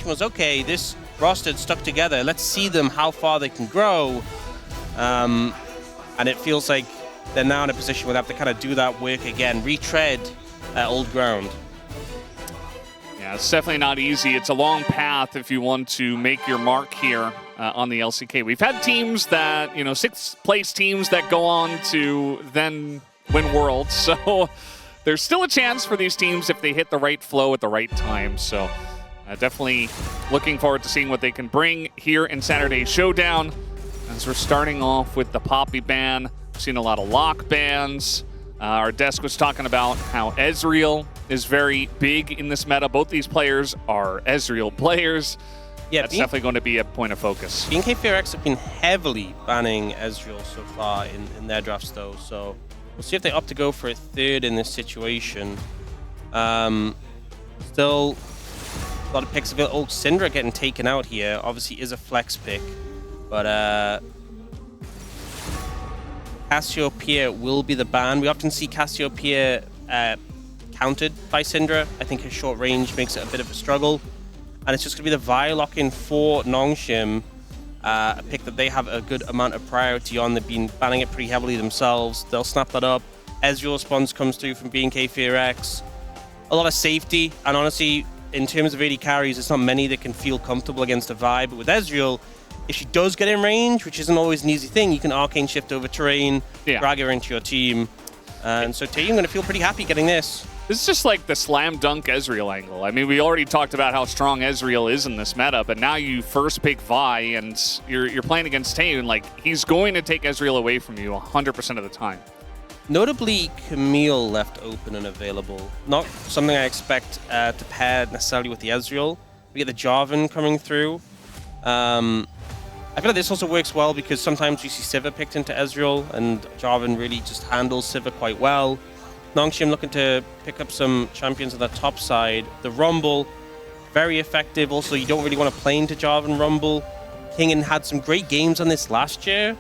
intention was, okay, this roster stuck together. Let's see them, how far they can grow. And it feels like they're now in a position where they have to kind of do that work again, retread old ground. Yeah, it's definitely not easy. It's a long path if you want to make your mark here on the LCK. We've had teams that, you know, 6th place teams that go on to then win Worlds. So there's still a chance for these teams if they hit the right flow at the right time. So definitely looking forward to seeing what they can bring here in Saturday's Showdown. As we're starting off with the Poppy ban, we've seen a lot of lock bans. Our desk was talking about how Ezreal is very big in this meta. Both these players are Ezreal players. Yeah, that's definitely going to be a point of focus. BFX have been heavily banning Ezreal so far in their drafts, though. So we'll see if they opt to go for a third in this situation. Still, a lot of picks of it. Oh, Syndra getting taken out here. Obviously is a flex pick. But Cassiopeia will be the ban. We often see Cassiopeia countered by Syndra. I think his short range makes it a bit of a struggle. And it's just going to be the Vi lock-in for Nongshim, a pick that they have a good amount of priority on. They've been banning it pretty heavily themselves. They'll snap that up. Ezreal response comes through from BFX. A lot of safety, and honestly, in terms of AD carries, there's not many that can feel comfortable against a Vi. But with Ezreal, if she does get in range, which isn't always an easy thing, you can arcane shift over terrain, drag her into your team. And so Taeyong going to feel pretty happy getting this. This is just like the slam dunk Ezreal angle. I mean, we already talked about how strong Ezreal is in this meta, but now you first pick Vi and you're playing against Taeyong. Like, he's going to take Ezreal away from you 100% of the time. Notably, Camille left open and available. Not something I expect to pair necessarily with the Ezreal. We get the Jarvan coming through. I feel like this also works well because sometimes you see Sivir picked into Ezreal, and Jarvan really just handles Sivir quite well. Nongshim looking to pick up some champions on the top side. The Rumble, very effective. Also, you don't really want to play into Jarvan Rumble. Kingen had some great games on this last year,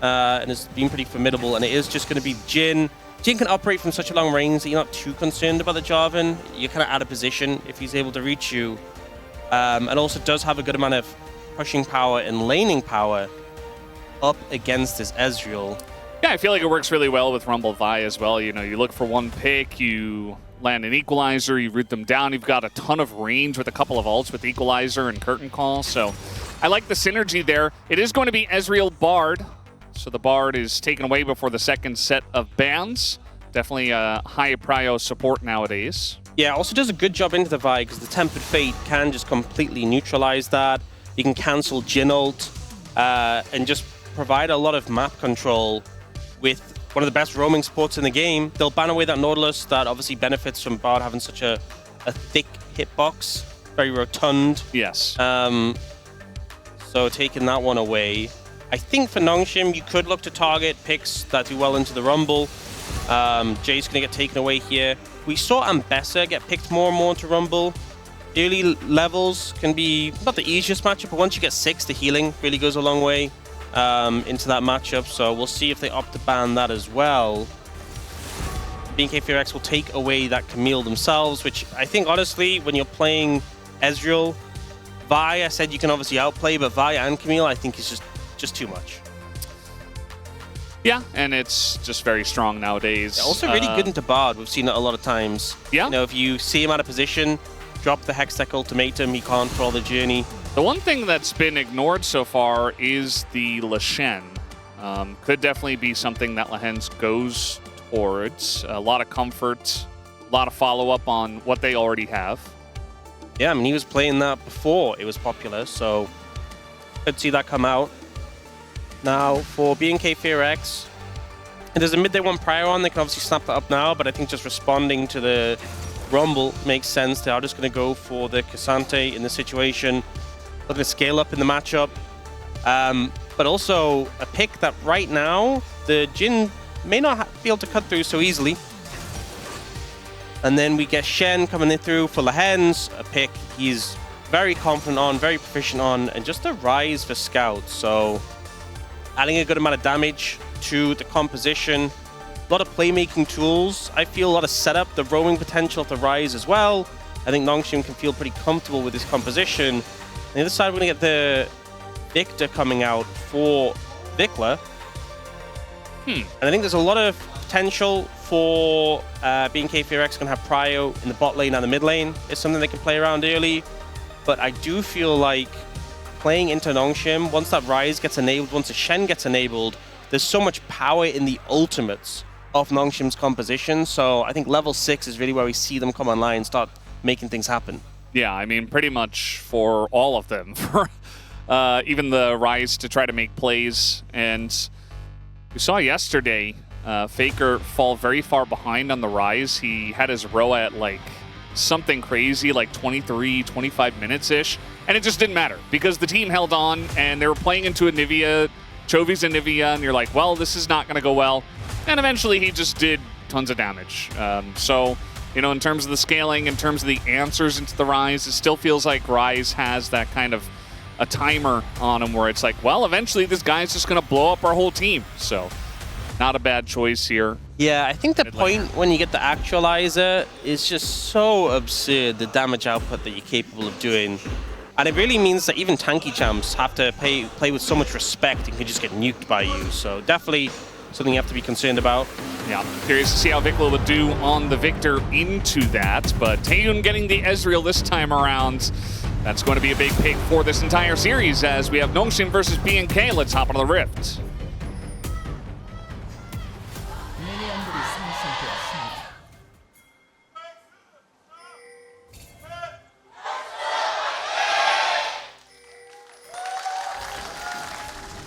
and it's been pretty formidable, and it is just going to be Jhin. Jhin can operate from such a long range that you're not too concerned about the Jarvan. You're kind of out of position if he's able to reach you. And also does have a good amount of pushing power and laning power up against this Ezreal. Yeah, I feel like it works really well with Rumble Vi as well. You know, you look for one pick, you land an Equalizer, you root them down. You've got a ton of range with a couple of ults with Equalizer and Curtain Call. So I like the synergy there. It is going to be Ezreal Bard. So the Bard is taken away before the second set of bans. Definitely a high prio support nowadays. Yeah, also does a good job into the Vi because the Tempered Fate can just completely neutralize that. You can cancel Jhin ult and just provide a lot of map control with one of the best roaming supports in the game. They'll ban away that Nautilus that obviously benefits from Bard having such a thick hitbox, very rotund. Yes. So taking that one away. I think for Nongshim, you could look to target picks that do well into the Rumble. Jay's going to get taken away here. We saw Ambessa get picked more and more into Rumble. Early levels can be not the easiest matchup, but once you get 6, the healing really goes a long way into that matchup. So we'll see if they opt to ban that as well. BFX will take away that Camille themselves, which I think, honestly, when you're playing Ezreal, Vi, I said you can obviously outplay, but Vi and Camille, I think is just too much. Yeah, and it's just very strong nowadays. Yeah, also really good into Bard. We've seen it a lot of times. Yeah. You know, if you see him out of position, drop the Hextech ultimatum, he can't for all the journey. The one thing that's been ignored so far is the Lashen. Could definitely be something that Lahens goes towards. A lot of comfort, a lot of follow-up on what they already have. Yeah, I mean, he was playing that before it was popular, so could see that come out. Now, for BFX, and there's a mid they want prior on, they can obviously snap that up now, but I think just responding to the Rumble makes sense. They are just going to go for the Cassante in this situation. Looking to scale up in the matchup. But also a pick that right now, the Jhin may not be able to cut through so easily. And then we get Shen coming in through for Lahens, a pick he's very confident on, very proficient on, and just a rise for Scout. So adding a good amount of damage to the composition. A lot of playmaking tools. I feel a lot of setup, the roaming potential of the Rise as well. I think Nongshim can feel pretty comfortable with this composition. On the other side, we're going to get the Victor coming out for Vikla. And I think there's a lot of potential for BNK FearX going to have Prio in the bot lane and the mid lane. It's something they can play around early. But I do feel like playing into Nongshim, once that Rise gets enabled, once the Shen gets enabled, there's so much power in the ultimates of Nongshim's composition. So I think level 6 is really where we see them come online and start making things happen. Yeah, I mean, pretty much for all of them. For even the Rise to try to make plays. And we saw yesterday Faker fall very far behind on the Rise. He had his row at like something crazy, like 23, 25 minutes-ish. And it just didn't matter because the team held on and they were playing into Anivia, Chovy's Anivia, and you're like, well, this is not going to go well. And eventually he just did tons of damage. So, you know, in terms of the scaling, in terms of the answers into the Rise, it still feels like Rise has that kind of a timer on him where it's like, well, eventually this guy's just going to blow up our whole team. So, not a bad choice here. Yeah, I think the point when you get the Actualizer is just so absurd, the damage output that you're capable of doing. And it really means that even tanky champs have to play with so much respect and can just get nuked by you. So definitely something you have to be concerned about. Yeah, curious to see how Vikla would do on the Victor into that. But Taeyun getting the Ezreal this time around. That's going to be a big pick for this entire series as we have Nongshim versus BNK. Let's hop on the Rift.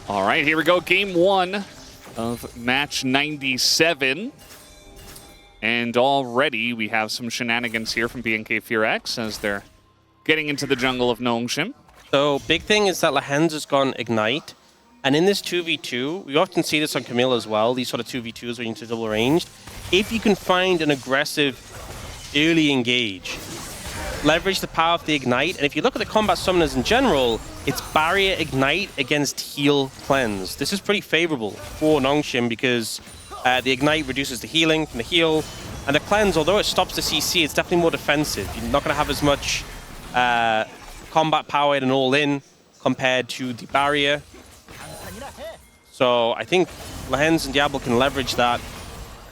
All right, here we go. Game 1 of match 97. And already we have some shenanigans here from BNK FearX as they're getting into the jungle of Nongshim. So big thing is that Lahens has gone Ignite. And in this 2v2, we often see this on Camille as well, these sort of 2v2s where you need to double ranged. If you can find an aggressive early engage, leverage the power of the Ignite, and if you look at the combat summoners in general, it's Barrier Ignite against Heal Cleanse. This is pretty favorable for Nongshim because the Ignite reduces the healing from the heal, and the Cleanse, although it stops the CC, it's definitely more defensive. You're not going to have as much combat power in an all-in compared to the Barrier. So I think Lahens and Diablo can leverage that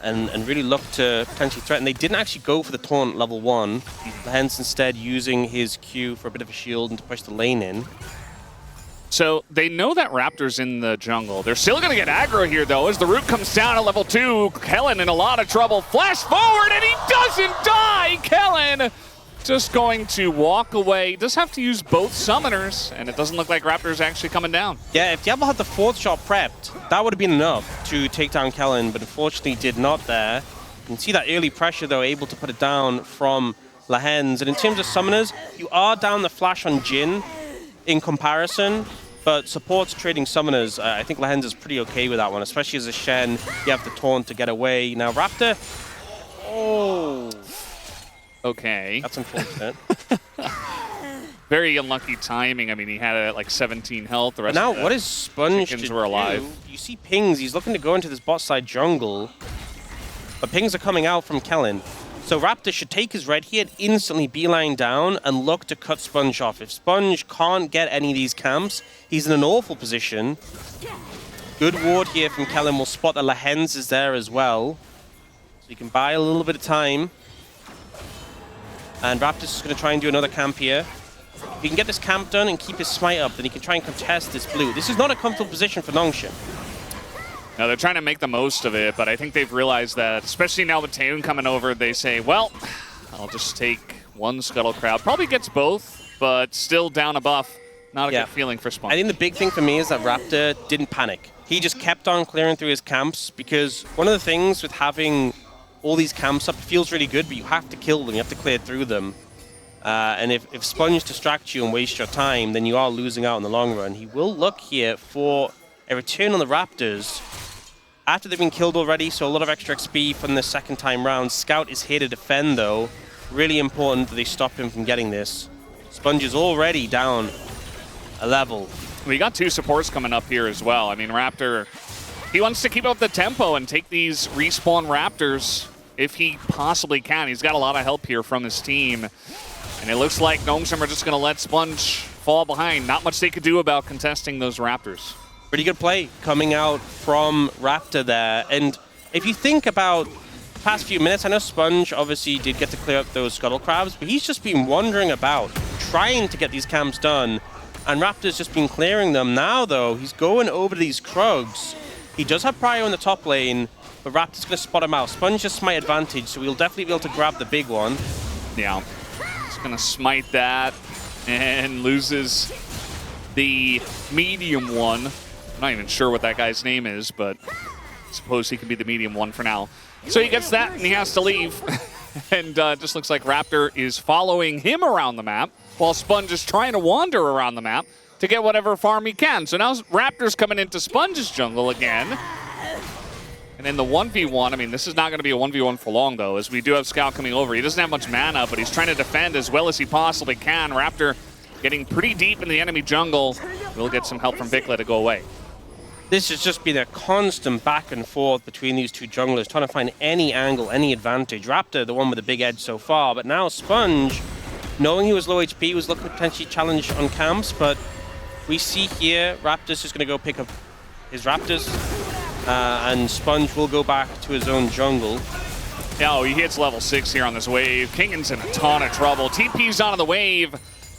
and really look to potentially threaten. They didn't actually go for the taunt level 1. Lahens instead using his Q for a bit of a shield and to push the lane in. So they know that Raptor's in the jungle. They're still going to get aggro here, though, as the root comes down at level 2. Kellen in a lot of trouble. Flash forward, and he doesn't die! Kellen just going to walk away. Does have to use both summoners, and it doesn't look like Raptor's actually coming down. Yeah, if Diablo had the 4th shot prepped, that would have been enough to take down Kellen, but unfortunately did not there. You can see that early pressure, though, able to put it down from Lahens. And in terms of summoners, you are down the flash on Jhin in comparison, but supports trading summoners. I think Lahens is pretty okay with that one, especially as a Shen. You have the taunt to get away. Now Raptor, oh, okay, that's unfortunate. Very unlucky timing. I mean, he had it at like 17 health. The rest now, of the what is Sponge chickens to were alive. do? You see pings. He's looking to go into this bot side jungle, but pings are coming out from Kellen. So Raptor should take his red here, instantly beeline down, and look to cut Sponge off. If Sponge can't get any of these camps, he's in an awful position. Good ward here from Kellen. Will spot that Lahens is there as well. So you can buy a little bit of time. And Raptor's just going to try and do another camp here. If he can get this camp done and keep his smite up, then he can try and contest this blue. This is not a comfortable position for Nongshim. Now they're trying to make the most of it, but I think they've realized that, especially now with Taeyun coming over, they say, well, I'll just take one Scuttle Crowd. Probably gets both, but still down a buff. Not a good feeling for Spawn. I think the big thing for me is that Raptor didn't panic. He just kept on clearing through his camps because one of the things with having all these camps up, it feels really good, but you have to kill them. You have to clear through them. And if Sponge distracts you and wastes your time, then you are losing out in the long run. He will look here for a return on the Raptors after they've been killed already, so a lot of extra XP from the second time round. Scout is here to defend, though. Really important that they stop him from getting this. Sponge is already down a level. We got 2 supports coming up here as well. I mean, Raptor, he wants to keep up the tempo and take these respawn Raptors if he possibly can. He's got a lot of help here from his team. And it looks like Nongshim are just going to let Sponge fall behind. Not much they could do about contesting those Raptors. Pretty good play coming out from Raptor there. And if you think about the past few minutes, I know Sponge obviously did get to clear up those Scuttle Crabs, but he's just been wandering about, trying to get these camps done. And Raptor's just been clearing them. Now, though, he's going over to these Krugs. He does have Prio in the top lane, but Raptor's going to spot him out. Sponge has Smite advantage, so he'll definitely be able to grab the big one. Yeah. He's going to smite that and loses the medium one. I'm not even sure what that guy's name is, but I suppose he can be the medium one for now. So he gets that, and he has to leave. And just looks like Raptor is following him around the map, while Sponge is trying to wander around the map to get whatever farm he can. So now Raptor's coming into Sponge's jungle again. And in the 1v1, I mean, this is not going to be a 1v1 for long, though, as we do have Scout coming over. He doesn't have much mana, but he's trying to defend as well as he possibly can. Raptor getting pretty deep in the enemy jungle. We'll get some help from Vikla to go away. This has just been a constant back and forth between these two junglers, trying to find any angle, any advantage. Raptor, the one with the big edge so far, but now Sponge, knowing he was low HP, was looking to potentially challenge on camps, but we see here Raptor's just going to go pick up his Raptors, and Sponge will go back to his own jungle. Oh, he hits level 6 here on this wave. Kingan's in a ton of trouble. TP's onto the wave,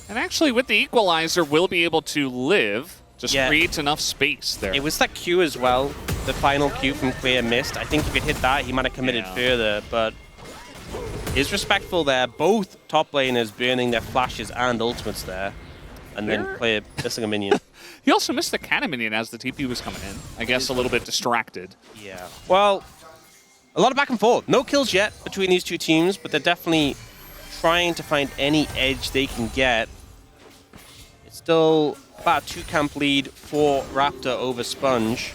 and actually with the Equalizer will be able to live. Just creates enough space there. It was that Q as well, the final Q from Clear missed. I think if he'd hit that, he might have committed further, but is respectful there. Both top laners burning their flashes and ultimates there, and then Clear missing a minion. He also missed the cannon minion as the TP was coming in. I guess a little bit distracted. Yeah. Well, a lot of back and forth. No kills yet between these two teams, but they're definitely trying to find any edge they can get. It's still about a 2-camp lead for Raptor over Sponge.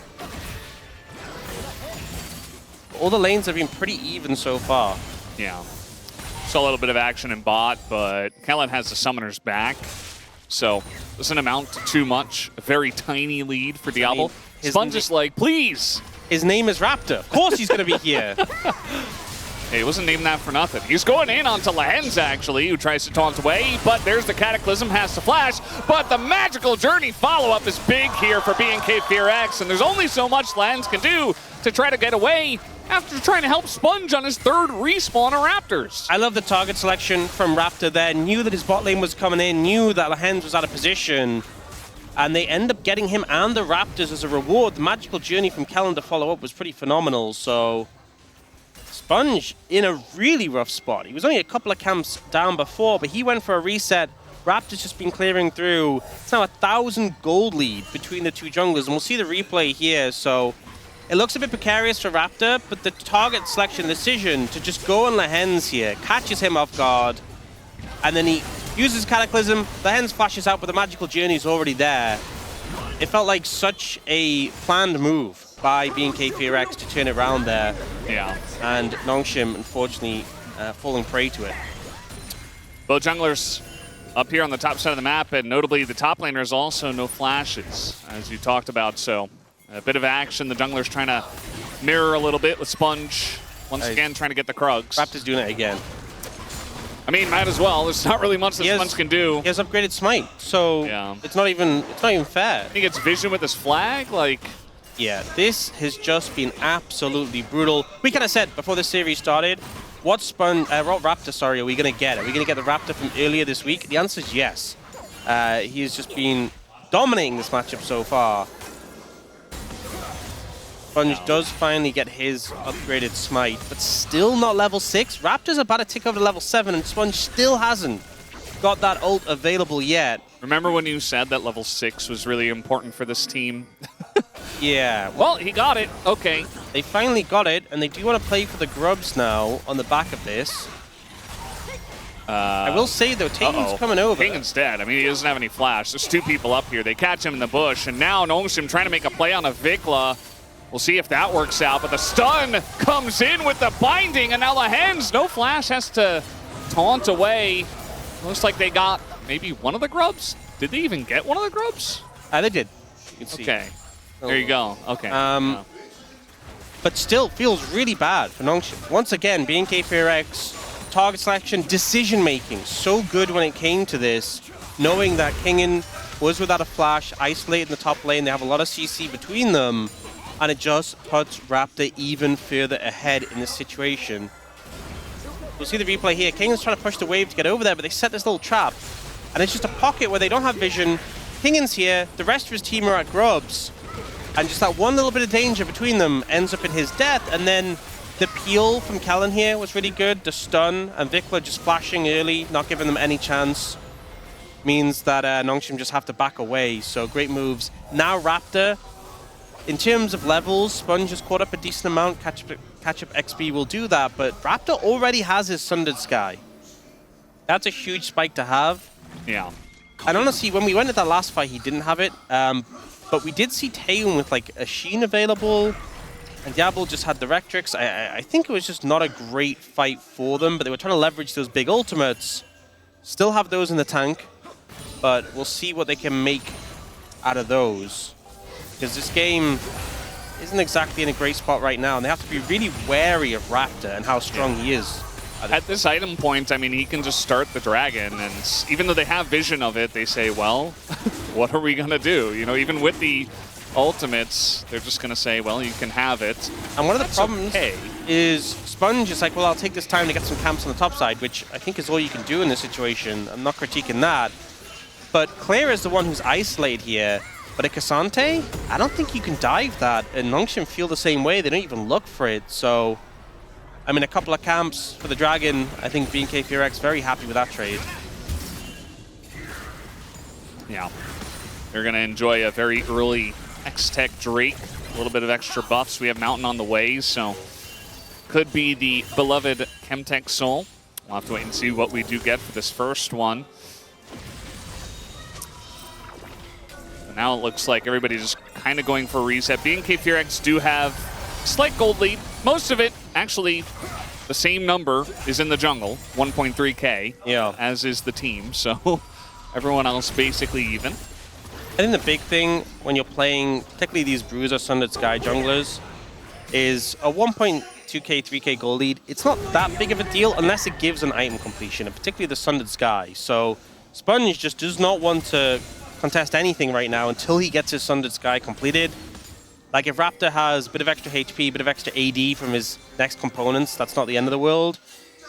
All the lanes have been pretty even so far. Yeah. Saw a little bit of action in bot, but Kellen has the summoners back, so doesn't amount to too much. A very tiny lead for Diablo. Sponge is like, please! His name is Raptor. Of course he's going to be here. Hey, he wasn't named that for nothing. He's going in onto Lahenz, actually, who tries to taunt away, but there's the Cataclysm, has to flash, but the Magical Journey follow-up is big here for BNK FearX, and there's only so much Lahenz can do to try to get away after trying to help Sponge on his third respawn of Raptors. I love the target selection from Raptor there. Knew that his bot lane was coming in, knew that Lahenz was out of position, and they end up getting him and the Raptors as a reward. The Magical Journey from Kellen to follow up was pretty phenomenal, so Sponge in a really rough spot. He was only a couple of camps down before, but he went for a reset. Raptor's just been clearing through. It's now a 1,000 gold lead between the two junglers, and we'll see the replay here, so it looks a bit precarious for Raptor, but the target selection decision to just go on Lahenz here catches him off guard, and then he uses Cataclysm. Lahenz flashes out, but the Magical Journey is already there. It felt like such a planned move by BNK FearX to turn it around there. Yeah. And Nongshim, unfortunately, falling prey to it. Both junglers up here on the top side of the map, and notably the top laners also no flashes, as you talked about, so a bit of action. The jungler's trying to mirror a little bit with Sponge. Once again, trying to get the Krugs. Raptor's doing it again. I mean, might as well. There's not really much that Sponge can do. He has upgraded Smite, so it's not even fair. He gets vision with his flag, like. Yeah, this has just been absolutely brutal. We kind of said before the series started, what Raptor, are we going to get? Are we going to get the Raptor from earlier this week? The answer is yes. He has just been dominating this matchup so far. Sponge does finally get his upgraded Smite, but still not level 6. Raptor's about to tick over to level 7, and Sponge still hasn't got that ult available yet. Remember when you said that level 6 was really important for this team? Yeah. Well, he got it. Okay. They finally got it, and they do want to play for the grubs now on the back of this. I will say, though, Tatum's coming over. Kingan's dead. I mean, he doesn't have any flash. There's two people up here. They catch him in the bush, and now Nongshim trying to make a play on a Vikla. We'll see if that works out, but the stun comes in with the binding, and now Lahenz, no flash, has to taunt away. Looks like they got maybe one of the grubs. Did they even get one of the grubs? They did. You can see. Okay. There you go. Okay. But still feels really bad for Nongshim. Once again, BNK FearX target selection, decision making. So good when it came to this, knowing that Kingen was without a flash, isolated in the top lane. They have a lot of CC between them, and it just puts Raptor even further ahead in this situation. We'll see the replay here. Kingen's trying to push the wave to get over there, but they set this little trap, and it's just a pocket where they don't have vision. Kingen's here, the rest of his team are at Grubs, and just that one little bit of danger between them ends up in his death, and then the peel from Kellen here was really good. The stun, and Vikla just flashing early, not giving them any chance, means that Nongshim just have to back away. So great moves. Now Raptor, in terms of levels, Sponge has caught up a decent amount. Catch up XP will do that, but Raptor already has his Sundered Sky. That's a huge spike to have. Yeah. And honestly, when we went to that last fight, he didn't have it. But we did see Taeun with like a Sheen available, and Diablo just had the Rectrix. I think it was just not a great fight for them, but they were trying to leverage those big ultimates. Still have those in the tank, but we'll see what they can make out of those. Because this game isn't exactly in a great spot right now, and they have to be really wary of Raptor and how strong he is. At this item point, I mean, he can just start the dragon, and even though they have vision of it, they say, well, what are we going to do? You know, even with the ultimates, they're just going to say, well, you can have it. And one of the problems is Sponge is like, well, I'll take this time to get some camps on the top side, which I think is all you can do in this situation. I'm not critiquing that. But Claire is the one who's isolated here. But a Cassante, I don't think you can dive that. And Nongshim feel the same way. They don't even look for it. So, I mean, a couple of camps for the Dragon. I think BNK very happy with that trade. Yeah. They're going to enjoy a very early X-Tech Drake. A little bit of extra buffs. We have Mountain on the way, so could be the beloved Chemtech Soul. We'll have to wait and see what we do get for this first one. And now it looks like everybody's just kind of going for a reset. BNK do have slight gold lead. Most of it, actually, the same number is in the jungle, 1.3K, as is the team. So everyone else basically even. I think the big thing when you're playing, particularly these Bruiser Sundered Sky junglers, is a 1.2K, 3K gold lead. It's not that big of a deal unless it gives an item completion, and particularly the Sundered Sky. So Sponge just does not want to contest anything right now until he gets his Sundered Sky completed. Like, if Raptor has a bit of extra HP, a bit of extra AD from his next components, that's not the end of the world.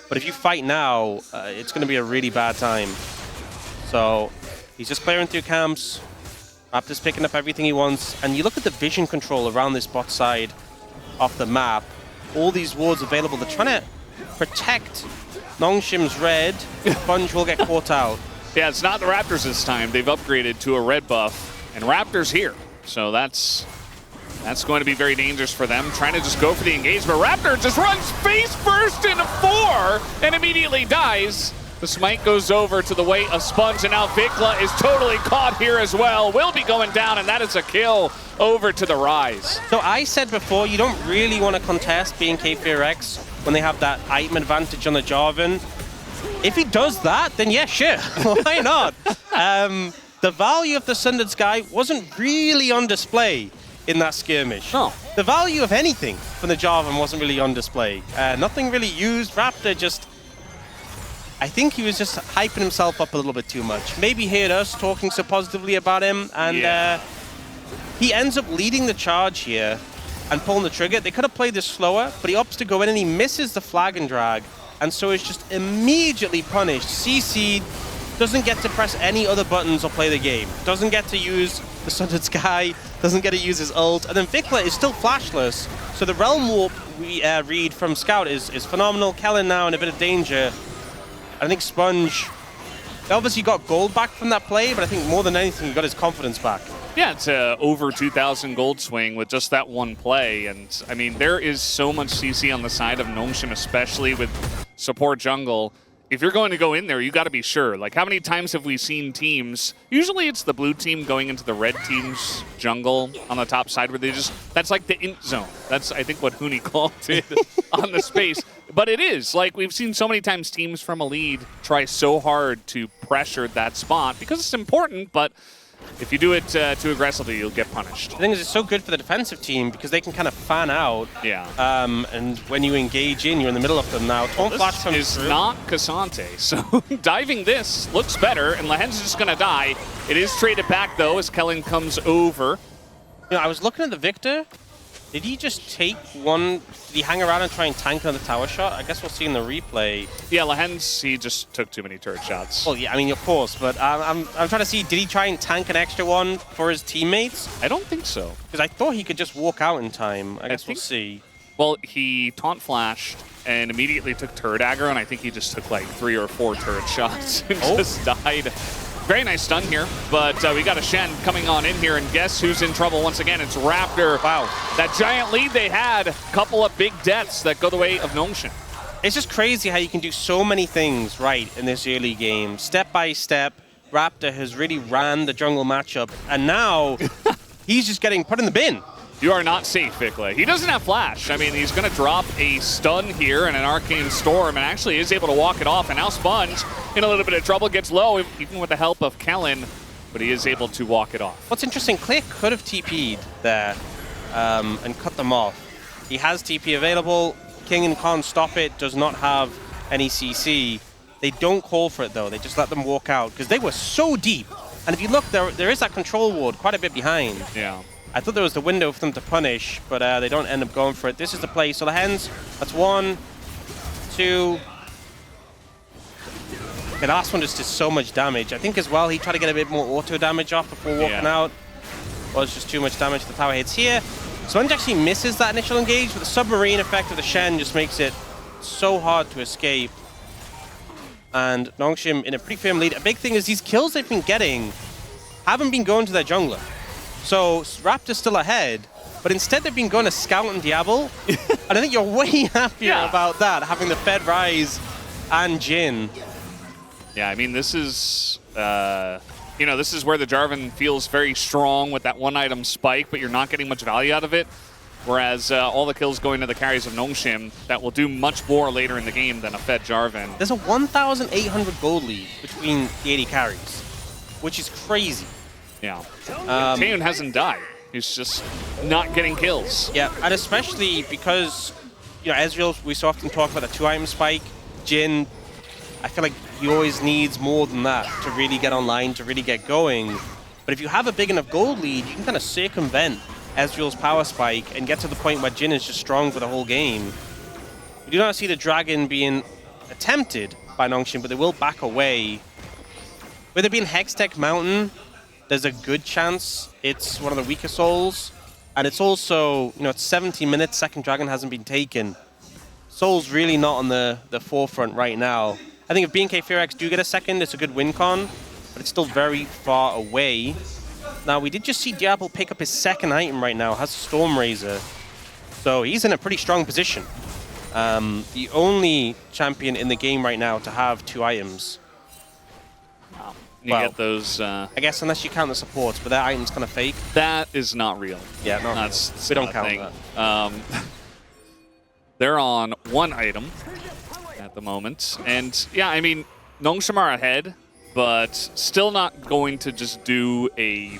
But if you fight now, it's going to be a really bad time. So he's just clearing through camps. Raptor's picking up everything he wants. And you look at the vision control around this bot side of the map. All these wards available. They're trying to protect Nongshim's red. Sponge will get caught out. Yeah, it's not the Raptors this time. They've upgraded to a red buff, and Raptors here. So that's going to be very dangerous for them, trying to just go for the engagement. Raptor just runs face first into 4 and immediately dies. The smite goes over to the way of Sponge, and now Vikla is totally caught here as well. Will be going down, and that is a kill over to the Rise. So I said before, you don't really want to contest BNK when they have that item advantage on the Jarvan. If he does that, then yeah, sure. Why not? The value of the Sundered Sky wasn't really on display in that skirmish. No. The value of anything from the Jarvan wasn't really on display. Nothing really used. Raptor just... I think he was just hyping himself up a little bit too much. Maybe he heard us talking so positively about him, and he ends up leading the charge here and pulling the trigger. They could have played this slower, but he opts to go in and he misses the flag and drag. And so is just immediately punished. CC doesn't get to press any other buttons or play the game. Doesn't get to use the Sundered Sky, doesn't get to use his ult. And then Vikla is still flashless. So the Realm Warp read from Scout is phenomenal. Kellen now in a bit of danger. I think Sponge, they obviously got gold back from that play, but I think more than anything, he got his confidence back. Yeah, it's over 2,000 gold swing with just that one play. And, I mean, there is so much CC on the side of Nongshim, especially with support jungle. If you're going to go in there, you got to be sure. Like, how many times have we seen teams, usually it's the blue team going into the red team's jungle on the top side where they just, that's like the int zone. That's, I think, what Huni called it on the space. But it is. Like, we've seen so many times teams from a lead try so hard to pressure that spot because it's important, but if you do it too aggressively, you'll get punished. The thing is, it's so good for the defensive team because they can kind of fan out. Yeah. And when you engage in, you're in the middle of them now. Taunt Flash comes This is through. not Cassante, so diving this looks better, and Lehen's just going to die. It is traded back, though, as Kellen comes over. You know, I was looking at the Victor. Did he just take one? Did he hang around and try and tank another tower shot? I guess we'll see in the replay. Yeah, Lehen's, he just took too many turret shots. Well, yeah, I mean, of course, but I'm trying to see, did he try and tank an extra one for his teammates? I don't think so. Because I thought he could just walk out in time. I guess we'll see. Well, he taunt flashed and immediately took turret aggro, and I think he just took like 3 or 4 turret shots and just died. Very nice stun here, but we got a Shen coming on in here, and guess who's in trouble once again? It's Raptor. Wow. That giant lead they had, a couple of big deaths that go the way of Nongshim. It's just crazy how you can do so many things right in this early game. Step by step, Raptor has really ran the jungle matchup, and now he's just getting put in the bin. You are not safe, Vikla. He doesn't have flash. I mean, he's going to drop a stun here and an arcane storm, and actually is able to walk it off. And now Sponge in a little bit of trouble, gets low, even with the help of Kellen, but he is able to walk it off. What's interesting, Clear could have TP'd there and cut them off. He has TP available. King and can't stop it, does not have any CC. They don't call for it, though. They just let them walk out, because they were so deep. And if you look, there is that control ward quite a bit behind. Yeah. I thought there was the window for them to punish, but they don't end up going for it. This is the play. So the hens, that's 1, 2. The last one just did so much damage. I think as well he tried to get a bit more auto damage off before walking out. Well, it's just too much damage. The tower hits here. Sponge actually misses that initial engage, but the submarine effect of the Shen just makes it so hard to escape. And Nongshim in a pretty firm lead. A big thing is these kills they've been getting haven't been going to their jungler. So Raptor's still ahead, but instead they've been going to Scout and Diablo. And I think you're way happier about that, having the Fed Rise and Jhin. Yeah, I mean, this is, you know, this is where the Jarvan feels very strong with that one-item spike, but you're not getting much value out of it. Whereas all the kills going to the carries of Nongshim, that will do much more later in the game than a Fed Jarvan. There's a 1,800 gold lead between the 80 carries, which is crazy. Yeah. Taeyeon hasn't died. He's just not getting kills. Yeah, and especially because, you know, Ezreal, we so often talk about the 2-item spike. Jhin, I feel like he always needs more than that to really get online, to really get going. But if you have a big enough gold lead, you can kind of circumvent Ezreal's power spike and get to the point where Jhin is just strong for the whole game. We do not see the dragon being attempted by Nongshim, but they will back away. With it being Hextech Mountain, there's a good chance it's one of the weaker souls. And it's also, you know, it's 17 minutes, second dragon hasn't been taken. Soul's really not on the forefront right now. I think if BNK Fearx do get a second, it's a good win con, but it's still very far away. Now, we did just see Diablo pick up his second item right now, has Storm Razor. So he's in a pretty strong position. The only champion in the game right now to have 2 items. You get those... I guess unless you count the supports, but that item's kind of fake. That is not real. Yeah, no, that's we don't count that. They're on 1 item at the moment. And yeah, I mean, Nongshim are ahead, but still not going to just do a,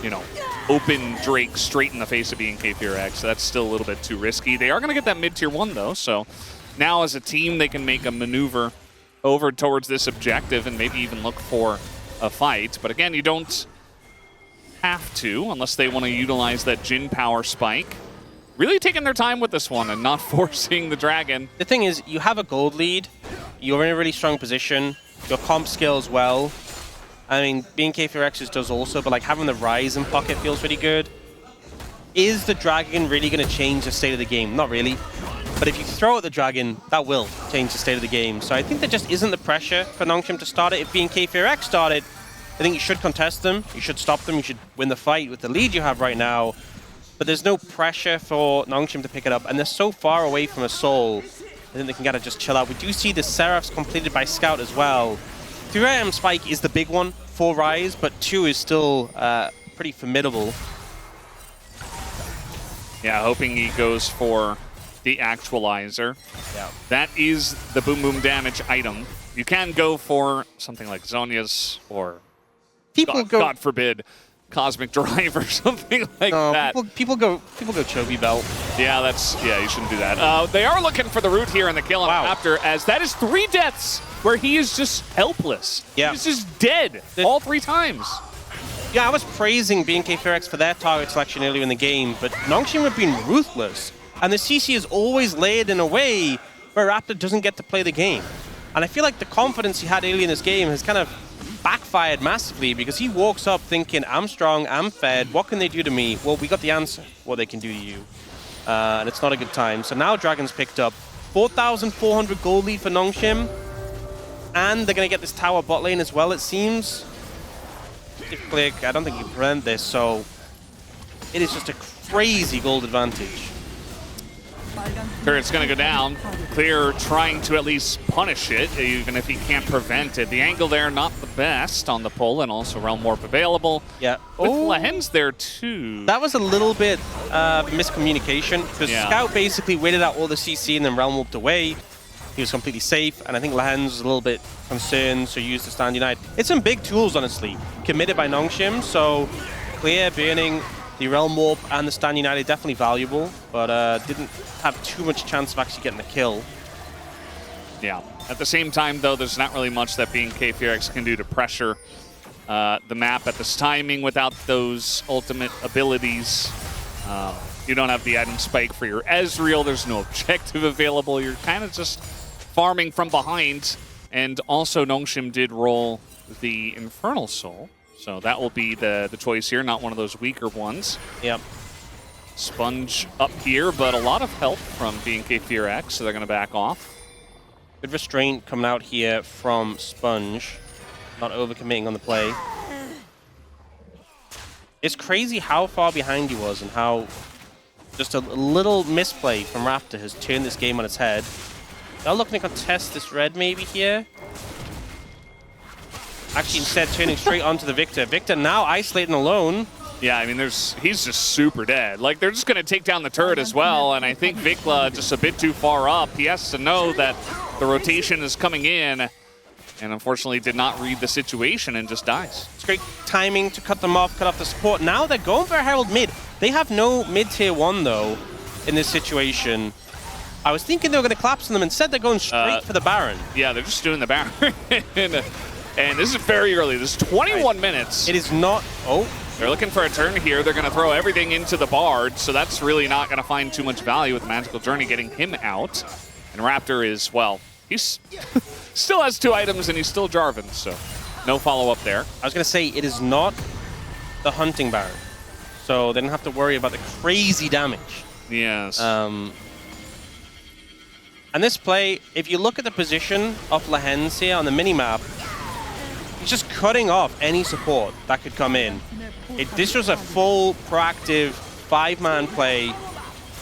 you know, open Drake straight in the face of BNK Fearx. So that's still a little bit too risky. They are going to get that mid-tier 1, though. So now as a team, they can make a maneuver over towards this objective and maybe even look for a fight. But again, you don't have to unless they want to utilize that Jhin power spike. Really taking their time with this one and not forcing the dragon. The thing is, you have a gold lead, you're in a really strong position, your comp scales well. I mean, BNK Fearx's does also, but like having the Rise in pocket feels really good. Is the dragon really going to change the state of the game? Not really. But if you throw at the dragon, that will change the state of the game. So I think there just isn't the pressure for Nongshim to start it. If BNK Fearx started, I think you should contest them, you should stop them, you should win the fight with the lead you have right now. But there's no pressure for Nongshim to pick it up, and they're so far away from a soul, I think they can kind of just chill out. We do see the Seraphs completed by Scout as well. 3-item spike is the big one for Rise, but 2 is still pretty formidable. Yeah, hoping he goes for the Actualizer. Yeah. That is the boom boom damage item. You can go for something like Zhonya's or God forbid, Cosmic Drive or something like No, that. people go Chobi Belt. Yeah, you shouldn't do that. They are looking for the root here in the kill on Raptor, as that is 3 deaths where he is just helpless. Yeah. He's just dead all 3 times. Yeah, I was praising BNK Ferex for their target selection earlier in the game, but Nongshim have been ruthless, and the CC is always layered in a way where Raptor doesn't get to play the game. And I feel like the confidence he had early in this game has kind of backfired massively, because he walks up thinking, I'm strong, I'm fed, what can they do to me? Well, we got the answer, what they can do to you. And it's not a good time. So now Dragon's picked up 4,400 gold lead for Nongshim, and they're going to get this tower bot lane as well, it seems. If Click, I don't think you can prevent this, so it is just a crazy gold advantage. Turret's going to go down. Clear trying to at least punish it, even if he can't prevent it. The angle there, not the best on the pull, and also Realm Warp available. Yeah. With Lahen's there too. That was a little bit miscommunication, because Scout basically waited out all the CC and then Realm Warped away. He was completely safe, and I think Lahen's was a little bit concerned, so used the Stand Unite. It's some big tools, honestly, committed by Nongshim, so Clear burning the Realm Warp and the Stand United definitely valuable, but didn't have too much chance of actually getting the kill. Yeah. At the same time, though, there's not really much that BNK Ferex can do to pressure the map at this timing without those ultimate abilities. You don't have the item spike for your Ezreal. There's no objective available. You're kind of just farming from behind. And also, Nongshim did roll the Infernal Soul. So that will be the choice here, not one of those weaker ones. Yep. Sponge up here, but a lot of help from BNK Ferex, so they're going to back off. Good restraint coming out here from Sponge. Not overcommitting on the play. It's crazy how far behind he was and how just a little misplay from Raptor has turned this game on its head. They're looking to contest this red maybe here. Actually, instead turning straight onto the Victor. Victor now isolating alone. Yeah, I mean, he's just super dead. Like, they're just going to take down the turret as well, and I think Vikla just a bit too far up. He has to know that the rotation is coming in, and unfortunately did not read the situation and just dies. It's great timing to cut them off, cut off the support. Now they're going for a Herald mid. They have no mid-tier 1, though, in this situation. I was thinking they were going to collapse on them. Instead, they're going straight for the Baron. Yeah, they're just doing the Baron. And this is very early. This is 21 minutes. It is not... Oh. They're looking for a turn here. They're going to throw everything into the Bard, so that's really not going to find too much value with the Magical Journey getting him out. And Raptor is, well, he's still has 2 items and he's still Jarvan, so no follow-up there. I was going to say, it is not the Hunting Baron, so they don't have to worry about the crazy damage. Yes. And this play, if you look at the position of Lahen's here on the minimap, he's just cutting off any support that could come in. This was a full, proactive, 5-man play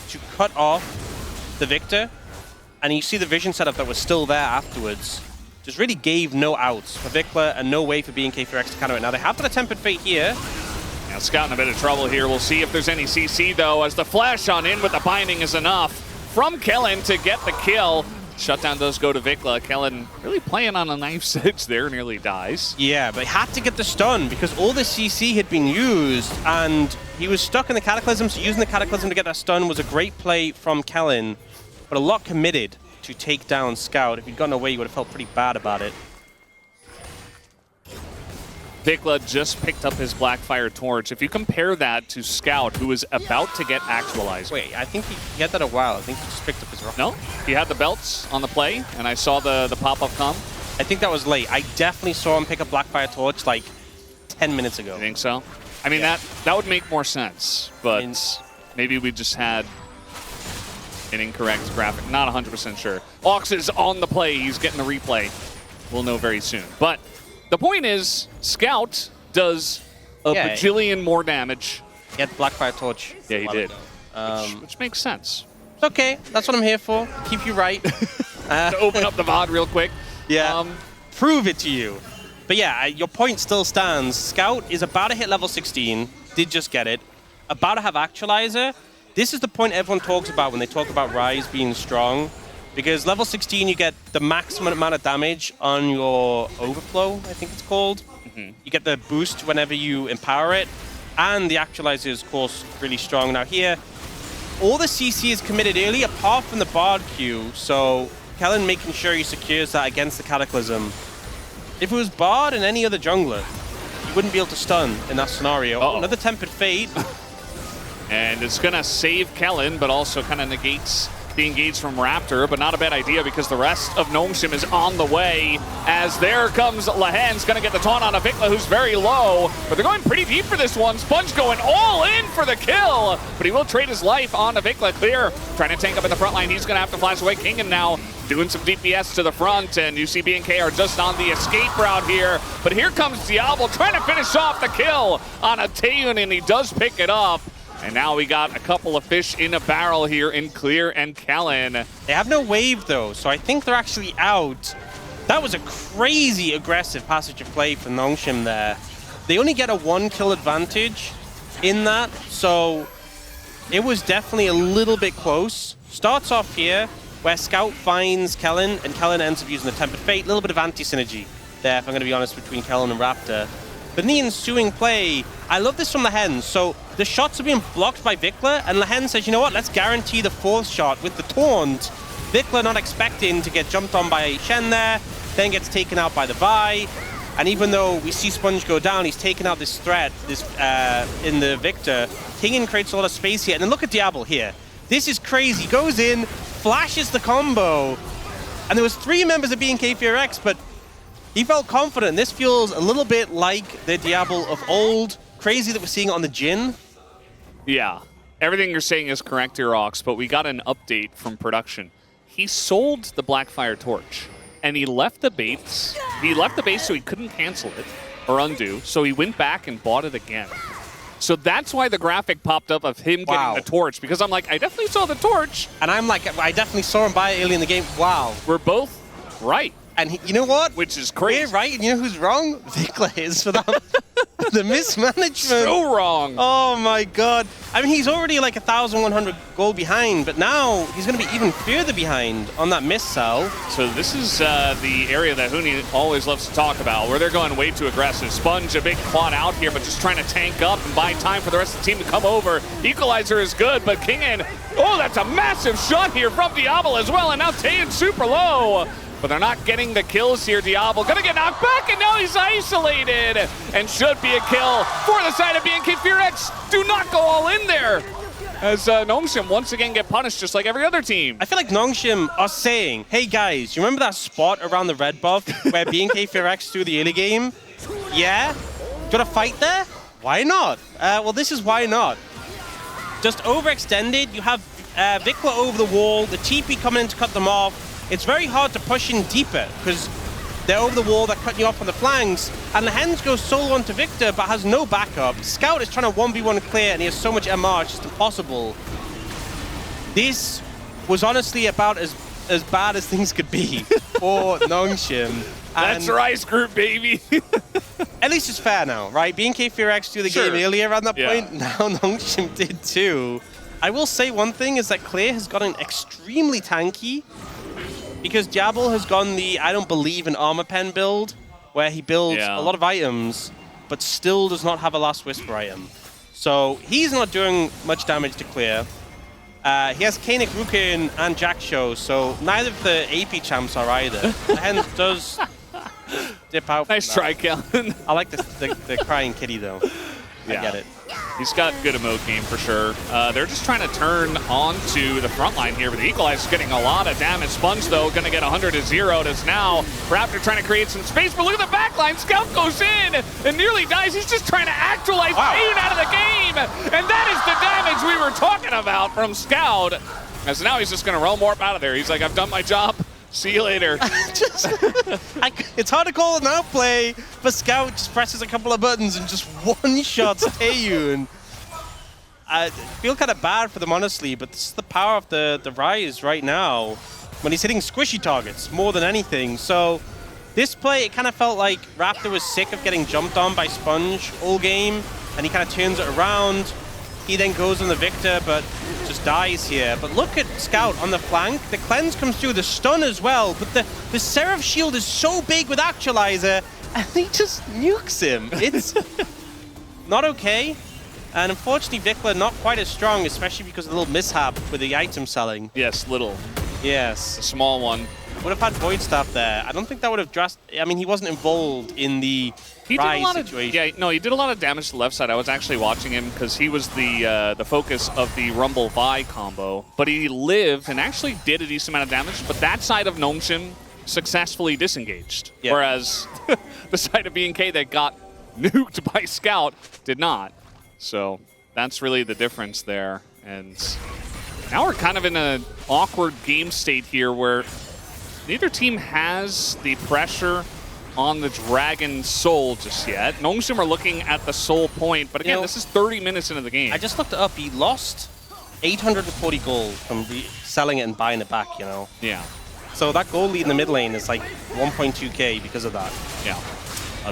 to cut off the Victor, and you see the vision setup that was still there afterwards. Just really gave no outs for Vikla and no way for BNK Ferex to counter it. Now they have got a Tempered Fate here. Yeah, Scout in a bit of trouble here. We'll see if there's any CC, though, as the flash on in with the binding is enough from Kellen to get the kill. Shutdown does go to Vikla. Kellen really playing on a knife's edge there, nearly dies. Yeah, but he had to get the stun because all the CC had been used and he was stuck in the Cataclysm, so using the Cataclysm to get that stun was a great play from Kellen, but a lot committed to take down Scout. If he'd gotten away, he would have felt pretty bad about it. Vikla just picked up his Blackfire Torch. If you compare that to Scout, who is about to get actualized. Wait, I think he had that a while. I think he just picked up his rocket. No, he had the belts on the play, and I saw the pop-up come. I think that was late. I definitely saw him pick up Blackfire Torch like 10 minutes ago. You think so? I mean, that would make more sense, but maybe we just had an incorrect graphic. Not 100% sure. Ox is on the play. He's getting the replay. We'll know very soon. But the point is, Scout does a bajillion more damage. He had Blackfire Torch. Yeah, he did. Which makes sense. It's okay. That's what I'm here for. Keep you right. To open up the VOD real quick. Yeah. Prove it to you. But yeah, your point still stands. Scout is about to hit level 16. Did just get it. About to have Actualizer. This is the point everyone talks about when they talk about Ryze being strong. Because level 16, you get the maximum amount of damage on your Overflow, I think it's called. You get the boost whenever you empower it. and the Actualizer is, of course, really strong. Now here, all the CC is committed early, apart from the Bard Q, so Kellen making sure he secures that against the Cataclysm. If it was Bard and any other jungler, you wouldn't be able to stun in that scenario. Oh, another Tempered Fate. And it's going to save Kellen, but also kind of negates the engage from Raptor, but not a bad idea because the rest of Nongshim is on the way. As there comes Lahen's going to get the taunt on Avikla, who's very low, but they're going pretty deep for this one. Sponge going all in for the kill, but he will trade his life on Avikla. Clear, trying to tank up in the front line. He's going to have to flash away. Kingen now doing some DPS to the front, and you see BNK are just on the escape route here. But here comes Diablo trying to finish off the kill on a Taeun, and he does pick it up. And now we got a couple of fish in a barrel here in Clear and Kellen. They have no wave, though, so I think they're actually out. That was a crazy aggressive passage of play for Nongshim there. They only get a 1-kill advantage in that, so it was definitely a little bit close. Starts off here, where Scout finds Kellen, and Kellen ends up using the Tempered Fate. A little bit of anti-synergy there, if I'm going to be honest, between Kellen and Raptor. But in the ensuing play, I love this from Lahen. So the shots are being blocked by Vikla, and Lahen says, you know what, let's guarantee the 4th shot with the taunt. Vikla not expecting to get jumped on by Shen there, then gets taken out by the Vi. And even though we see Sponge go down, he's taken out this threat in the Victor. Kingen creates a lot of space here. And then look at Diablo here. This is crazy. Goes in, flashes the combo. And there was 3 members of BNK4X, but he felt confident. This feels a little bit like the Diablo of old. Crazy that we're seeing it on the Jhin. Yeah, everything you're saying is correct here, Ox, but we got an update from production. He sold the Blackfire Torch, and he left the base. He left the base so he couldn't cancel it or undo, so he went back and bought it again. So that's why the graphic popped up of him getting the torch, because I'm like, I definitely saw the torch. And I'm like, I definitely saw him buy it early in the game. Wow. We're both right. And you know what? Which is crazy. We're right, and you know who's wrong? Vikla is for that. The mismanagement. So wrong. Oh my god. I mean, he's already like 1,100 gold behind, but now he's going to be even further behind on that miss cell. So this is the area that Huni always loves to talk about, where they're going way too aggressive. Sponge, a big plot out here, but just trying to tank up and buy time for the rest of the team to come over. Equalizer is good, but Kingen, oh, that's a massive shot here from Diablo as well, and now Taeun's super low. But they're not getting the kills here. Diablo gonna get knocked back, and now he's isolated. And should be a kill for the side of BNK4X. Do not go all in there. As Nongshim once again get punished just like every other team. I feel like Nongshim are saying, hey guys, you remember that spot around the red buff where BNK4X threw the early game? Yeah? Do you want to fight there? Why not? Well, this is why not. Just overextended. You have Vikla over the wall, the TP coming in to cut them off. It's very hard to push in deeper because they're over the wall, they're cutting you off on the flanks, and the Hens goes solo onto Victor but has no backup. Scout is trying to 1v1 clear and he has so much MR, it's just impossible. This was honestly about as bad as things could be for Nongshim. That's Rice Group, baby. At least it's fair now, right? BNK4X threw the game earlier around that point, now Nongshim did too. I will say one thing is that Clear has gotten extremely tanky, because Diablo has gone the I don't believe in armor pen build, where he builds a lot of items, but still does not have a Last Whisper item. So he's not doing much damage to Clear. He has Kanik, Rukin, and Jack Show, so neither of the AP champs are either. Hence does dip out. Nice try, Kellen. I like the crying kitty, though. I get it. He's got good emote game for sure. They're just trying to turn onto the front line here, but the Equalizer's getting a lot of damage. Sponge, though, going to get 100 to 0. It is now Raptor trying to create some space, but look at the back line. Scout goes in and nearly dies. He's just trying to actualize Taeun out of the game, and that is the damage we were talking about from Scout. As now he's just going to roam warp out of there. He's like, I've done my job. See you later. It's hard to call an outplay, but Scout just presses a couple of buttons and just one-shots Taeun. I feel kind of bad for them, honestly, but this is the power of the Rise right now when he's hitting squishy targets more than anything. So this play, it kind of felt like Raptor was sick of getting jumped on by Sponge all game, and he kind of turns it around. He then goes on the Victor, but just dies here. But look at Scout on the flank. The cleanse comes through, the stun as well. But the Seraph shield is so big with Actualizer, and he just nukes him. It's not okay. And unfortunately, Vikla not quite as strong, especially because of the little mishap with the item selling. Yes, little. Yes. A small one. Would have had Void Staff there. I don't think that would have I mean, he wasn't involved in the Rise situation. Yeah, no, he did a lot of damage to the left side. I was actually watching him because he was the focus of the Rumble Vi combo. But he lived and actually did a decent amount of damage. But that side of Nongshim successfully disengaged. Yeah. Whereas the side of BNK that got nuked by Scout did not. So that's really the difference there. And now we're kind of in an awkward game state here where neither team has the pressure on the Dragon Soul just yet. Nongshim are looking at the Soul point, but again, this is 30 minutes into the game. I just looked it up. He lost 840 gold from selling it and buying it back, you know? Yeah. So that gold lead in the mid lane is like 1.2k because of that. Yeah.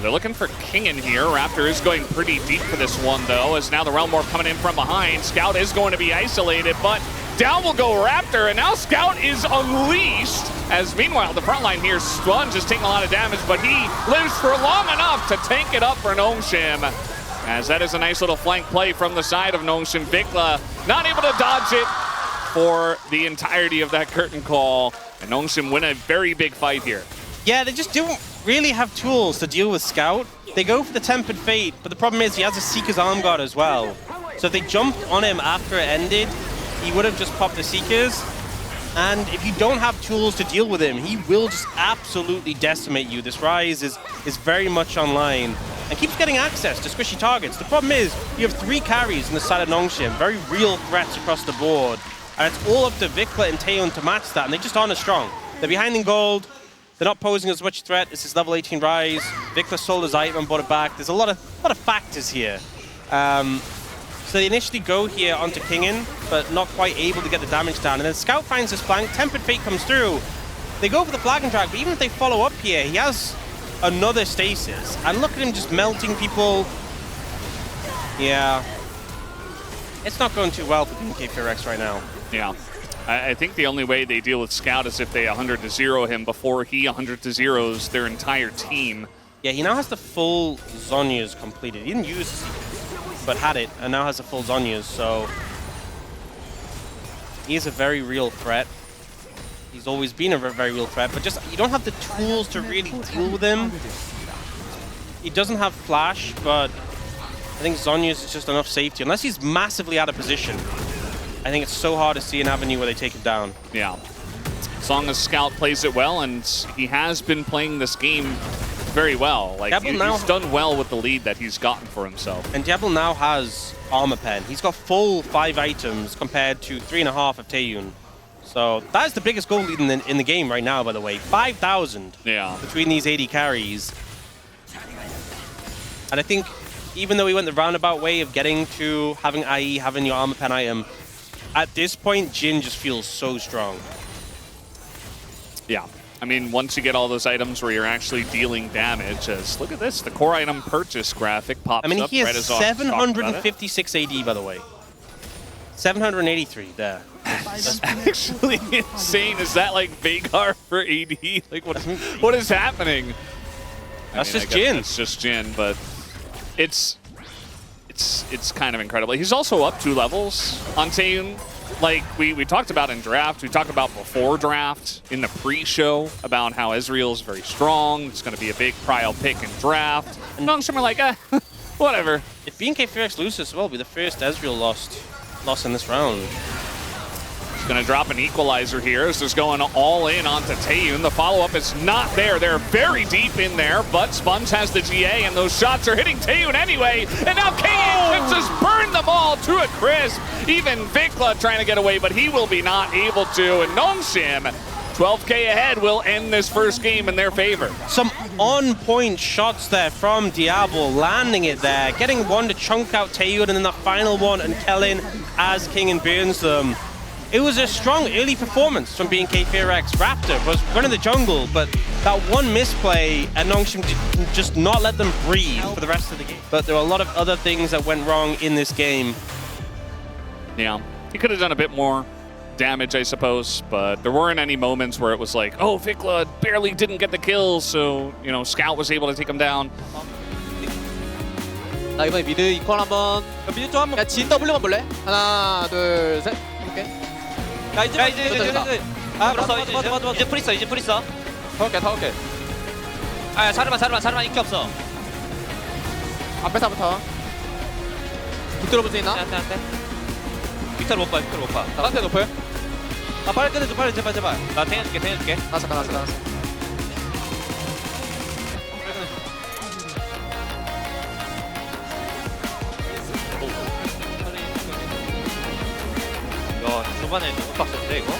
They're looking for King in here. Raptor is going pretty deep for this one, though, as now the Realm Warp coming in from behind. Scout is going to be isolated, but down will go Raptor, and now Scout is unleashed. As meanwhile, the front line here, Sponge is taking a lot of damage, but he lives for long enough to tank it up for Nongshim. As that is a nice little flank play from the side of Nongshim. Vikla not able to dodge it for the entirety of that curtain call. And Nongshim win a very big fight here. Yeah, they just don't really have tools to deal with Scout. They go for the Tempered Fate, but the problem is he has a Seeker's Arm Guard as well. So if they jumped on him after it ended, he would have just popped the Seekers. And if you don't have tools to deal with him, he will just absolutely decimate you. This Rise is very much online and keeps getting access to squishy targets. The problem is you have 3 carries on the side of Nongshim, very real threats across the board. And it's all up to Vikla and Taeyeon to match that, and they just aren't as strong. They're behind in gold. They're not posing as much threat. This is level 18 Rise. Vikla sold his item and bought it back. There's a lot of factors here. So they initially go here onto Kingin, but not quite able to get the damage down. And then Scout finds his flank. Tempered Fate comes through. They go for the Flag and Drag, but even if they follow up here, he has another Stasis. And look at him just melting people. Yeah. It's not going too well for BNK Ferex right now. Yeah. I think the only way they deal with Scout is if they 100-0 him before he 100-0s their entire team. Yeah, he now has the full Zhonya's completed. He didn't use it, but had it, and now has the full Zhonya's, so he is a very real threat. He's always been a very real threat, but just you don't have the tools to really deal with him. He doesn't have Flash, but I think Zhonya's is just enough safety. Unless he's massively out of position, I think it's so hard to see an avenue where they take him down. Yeah. As long as Scout plays it well, and he has been playing this game very well. Like he's done well with the lead that he's gotten for himself. And Diablo now has Armor Pen. He's got full 5 items compared to 3.5 of Taeyeon. So that is the biggest goal lead in the game right now, by the way. 5,000 between these 80 carries. And I think even though he went the roundabout way of getting to having IE, having your Armor Pen item, at this point, Jin just feels so strong. Yeah. I mean, once you get all those items where you're actually dealing damage, as look at this, the core item purchase graphic pops up. I mean, he has 756 AD, by the way. 783 there. That's actually insane. Is that like Veigar for AD? Like, what is happening? That's just Jin. It's just Jin, but it's kind of incredible. He's also up 2 levels on Taeyeon. Like we talked about in draft, we talked about before draft in the pre-show about how Ezreal is very strong. It's going to be a big prio pick in draft. And Nongshim are like, whatever. If BNK Ferex loses, well, it'll be the first Ezreal loss in this round. He's going to drop an equalizer here. This is going all in onto Taeyeon. The follow-up is not there. They're very deep in there, but Sponge has the GA, and those shots are hitting Taeyeon anyway. And now Kayn just burned them all to a crisp. Even Vikla trying to get away, but he will be not able to. And Nongshim, 12K ahead, will end this first game in their favor. Some on-point shots there from Diablo, landing it there, getting one to chunk out Taeyeon, and then the final one, and Kellen as King and burns them. It was a strong early performance from BNK Ferex. Raptor was running the jungle, but that one misplay and Nongshim just not let them breathe for the rest of the game. But there were a lot of other things that went wrong in this game. Yeah, he could have done a bit more damage, I suppose, but there weren't any moments where it was like, oh, Vikla barely didn't get the kill, so, you know, Scout was able to take him down. 나 이번에 미드 이퀄 한번. 미드 좀 한번. 야, 진 W만 볼래? 하나, 둘, 셋. 오케이. 야 이제. 아 맞아. 이제 풀 있어. 이제 풀 있어. 타올게. 아 자르만 인기 없어. 앞에서부터. 붙들어볼 수 있나? 안돼. 빅터 못 봐. 나한테 높을. 아 빨리 끝내줘 빨리 제발. 나 탱해줄게. 나 잠깐. 야 초반에 너무 빡센데 이거?